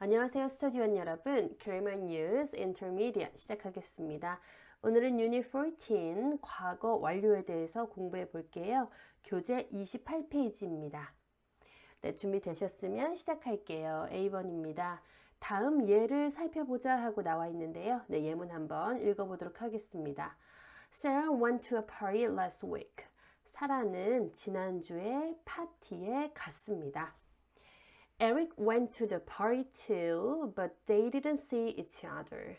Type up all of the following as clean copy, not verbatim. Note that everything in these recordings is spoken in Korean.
안녕하세요, 스터디원 여러분. Grammar News Intermediate 시작하겠습니다. 오늘은 Unit 14 과거 완료에 대해서 공부해 볼게요. 교재 28페이지입니다. 네, 준비되셨으면 시작할게요. A번입니다. 다음 예를 살펴보자 하고 나와 있는데요. 네, 예문 한번 읽어보도록 하겠습니다. Sarah went to a party last week. 사라는 지난주에 파티에 갔습니다. Eric went to the party too, but they didn't see each other.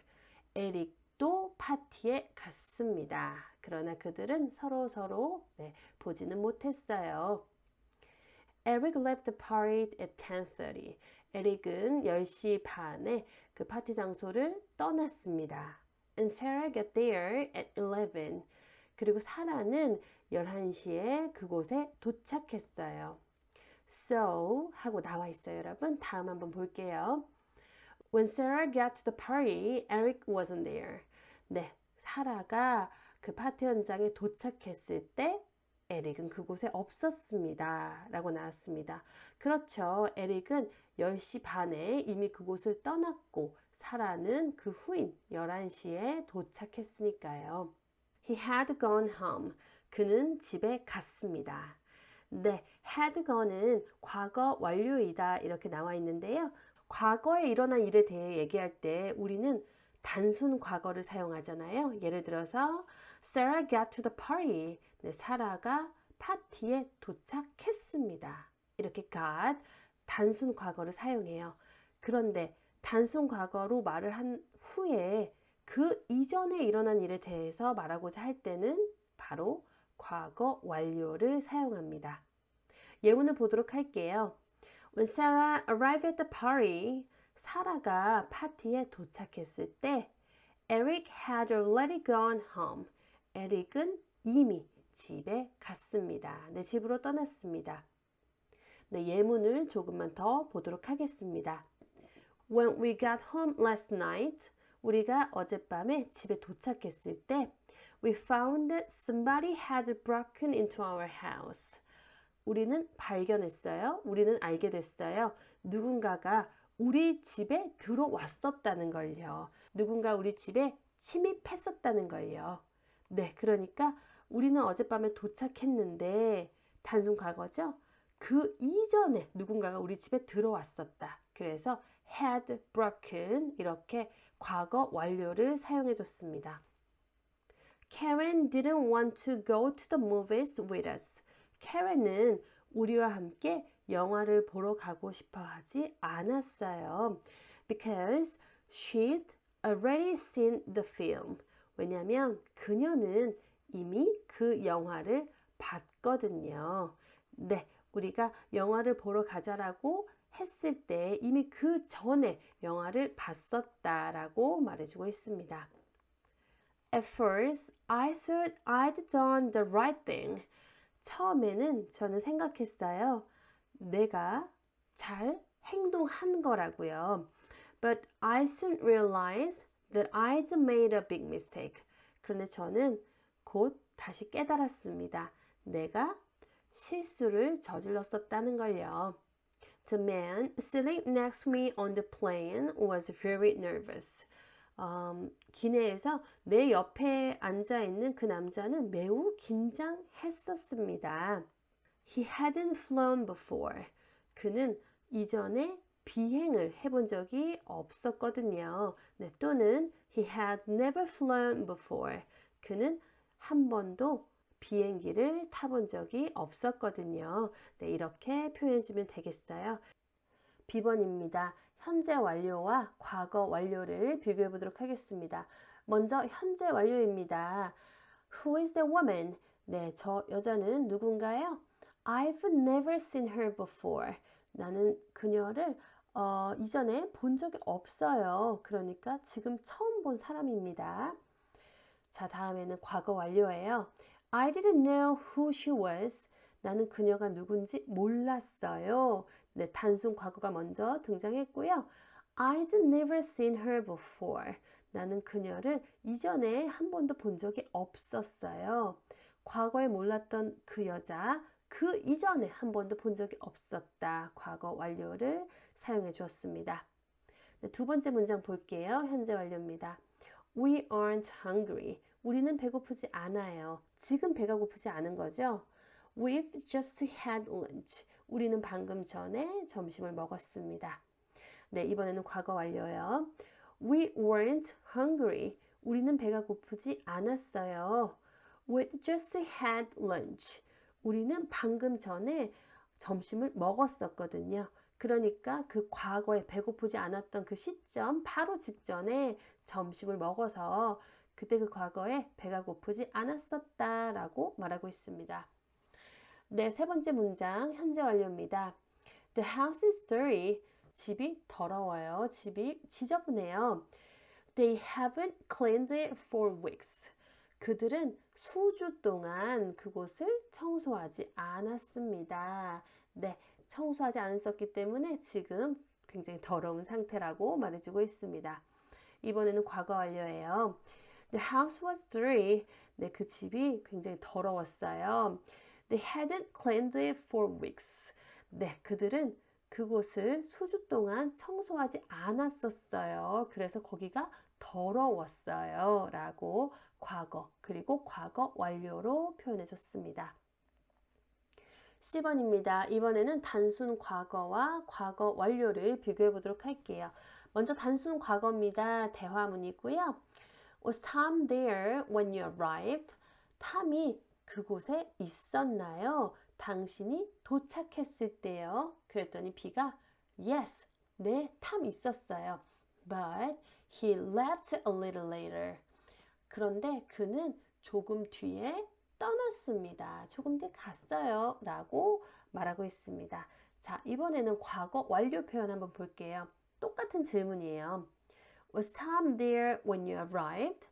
에릭도 파티에 갔습니다. 그러나 그들은 서로 보지는 못했어요. Eric left the party at 10:30. 에릭은 10시 반에 그 파티 장소를 떠났습니다. And Sarah got there at 11. 그리고 사라는 11시에 그곳에 도착했어요. So 하고 나와 있어요, 여러분. 다음 한번 볼게요. When Sarah got to the party, Eric wasn't there. 네, 사라가 그 파티 현장에 도착했을 때 에릭은 그곳에 없었습니다. 라고 나왔습니다. 그렇죠. 에릭은 10시 반에 이미 그곳을 떠났고 사라는 그 후인 11시에 도착했으니까요. He had gone home. 그는 집에 갔습니다. 네, had gone은 과거 완료이다 이렇게 나와 있는데요. 과거에 일어난 일에 대해 얘기할 때 우리는 단순 과거를 사용하잖아요. 예를 들어서 Sarah got to the party. 네, 사라가 파티에 도착했습니다. 이렇게 got 단순 과거를 사용해요. 그런데 단순 과거로 말을 한 후에 그 이전에 일어난 일에 대해서 말하고자 할 때는 바로 과거 완료를 사용합니다. 예문을 보도록 할게요. When Sarah arrived at the party, 사라가 파티에 도착했을 때 Eric had already gone home. 에릭은 이미 집에 갔습니다. 네, 집으로 떠났습니다. 네, 예문을 조금만 더 보도록 하겠습니다. When we got home last night, 우리가 어젯밤에 집에 도착했을 때 We found that somebody had broken into our house. 우리는 발견했어요. 우리는 알게 됐어요. 누군가가 우리 집에 들어왔었다는 걸요. 누군가 우리 집에 침입했었다는 걸요. 네, 그러니까 우리는 어젯밤에 도착했는데 단순 과거죠. 그 이전에 누군가가 우리 집에 들어왔었다. 그래서 had broken 이렇게 과거 완료를 사용해 줬습니다. Karen didn't want to go to the movies with us. Karen은 우리와 함께 영화를 보러 가고 싶어 하지 않았어요. Because she'd already seen the film. 왜냐하면 그녀는 이미 그 영화를 봤거든요. 네, 우리가 영화를 보러 가자라고 했을 때 이미 그 전에 영화를 봤었다라고 말해주고 있습니다. At first, I thought I'd done the right thing. 처음에는 저는 생각했어요. 내가 잘 행동한 거라고요. But I soon realized that I'd made a big mistake. 그런데 저는 곧 다시 깨달았습니다. 내가 실수를 저질렀었다는 걸요. The man sitting next to me on the plane was very nervous. 기내에서 내 옆에 앉아있는 그 남자는 매우 긴장했었습니다. He hadn't flown before. 그는 이전에 비행을 해본 적이 없었거든요. 네, 또는 he had never flown before. 그는 한 번도 비행기를 타본 적이 없었거든요. 네, 이렇게 표현해주면 되겠어요. B번입니다. 현재 완료와 과거 완료를 비교해 보도록 하겠습니다. 먼저 현재 완료입니다. Who is the woman? 네, 저 여자는 누군가요? I've never seen her before. 나는 그녀를 이전에 본 적이 없어요. 그러니까 지금 처음 본 사람입니다. 자, 다음에는 과거 완료예요. I didn't know who she was. 나는 그녀가 누군지 몰랐어요. 네, 단순 과거가 먼저 등장했고요. I'd never seen her before. 나는 그녀를 이전에 한 번도 본 적이 없었어요. 과거에 몰랐던 그 여자, 그 이전에 한 번도 본 적이 없었다. 과거 완료를 사용해 주었습니다. 네, 두 번째 문장 볼게요. 현재 완료입니다. We aren't hungry. 우리는 배고프지 않아요. 지금 배가 고프지 않은 거죠? We've just had lunch. 우리는 방금 전에 점심을 먹었습니다. 네, 이번에는 과거 완료요. We weren't hungry. 우리는 배가 고프지 않았어요. We just had lunch. 우리는 방금 전에 점심을 먹었었거든요. 그러니까 그 과거에 배고프지 않았던 그 시점 바로 직전에 점심을 먹어서 그때 그 과거에 배가 고프지 않았었다라고 말하고 있습니다. 네, 세 번째 문장 현재 완료입니다. The house is dirty. 집이 더러워요. 집이 지저분해요. They haven't cleaned it for weeks. 그들은 수주 동안 그곳을 청소하지 않았습니다. 네, 청소하지 않았기 때문에 지금 굉장히 더러운 상태라고 말해주고 있습니다. 이번에는 과거 완료예요. The house was dirty. 네, 그 집이 굉장히 더러웠어요. They hadn't cleaned it for weeks. 네, 그들은 그곳을 수주 동안 청소하지 않았었어요. 그래서 거기가 더러웠어요. 라고 과거 그리고 과거 완료로 표현해 줬습니다. C번입니다. 이번에는 단순 과거와 과거 완료를 비교해 보도록 할게요. 먼저 단순 과거입니다. 대화문이고요. Was Tom there when you arrived? 탐이 그곳에 있었나요? 당신이 도착했을 때요. 그랬더니 B가 Yes, 네, 탐 있었어요. But he left a little later. 그런데 그는 조금 뒤에 떠났습니다. 조금 뒤에 갔어요. 라고 말하고 있습니다. 자, 이번에는 과거 완료 표현 한번 볼게요. 똑같은 질문이에요. Was Tom there when you arrived?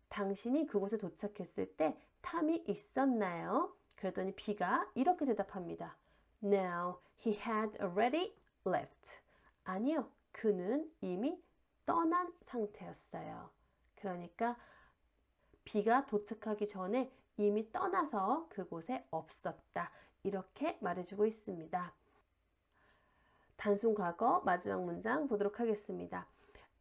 당신이 그곳에 도착했을 때 탐이 있었나요? 그랬더니 B가 이렇게 대답합니다. No, he had already left. 아니요, 그는 이미 떠난 상태였어요. 그러니까 B가 도착하기 전에 이미 떠나서 그곳에 없었다. 이렇게 말해주고 있습니다. 단순 과거 마지막 문장 보도록 하겠습니다.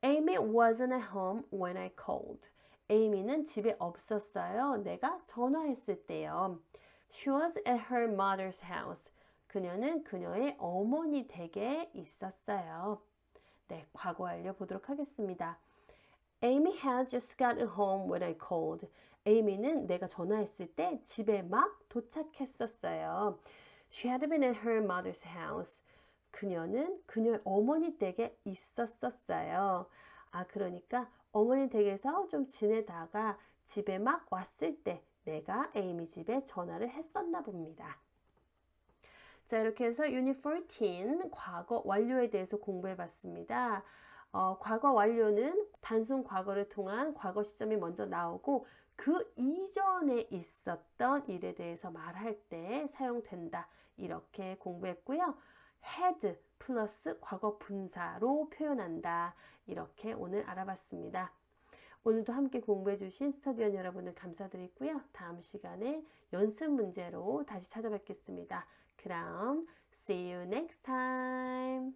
Amy wasn't at home when I called. 에이미는 집에 없었어요. 내가 전화했을 때요. She was at her mother's house. 그녀는 그녀의 어머니 댁에 있었어요. 네, 과거 완료 보도록 하겠습니다. Amy had just gotten home when I called. 에이미는 내가 전화했을 때 집에 막 도착했었어요. She had been at her mother's house. 그녀는 그녀의 어머니 댁에 있었어요. 아, 그러니까 어머니 댁에서 좀 지내다가 집에 막 왔을 때 내가 에이미 집에 전화를 했었나 봅니다. 자, 이렇게 해서 유닛 14 과거 완료에 대해서 공부해 봤습니다. 과거 완료는 단순 과거를 통한 과거 시점이 먼저 나오고 그 이전에 있었던 일에 대해서 말할 때 사용된다. 이렇게 공부했고요. had 플러스 과거 분사로 표현한다. 이렇게 오늘 알아봤습니다. 오늘도 함께 공부해 주신 스터디원 여러분들 감사드리고요. 다음 시간에 연습 문제로 다시 찾아뵙겠습니다. 그럼 see you next time.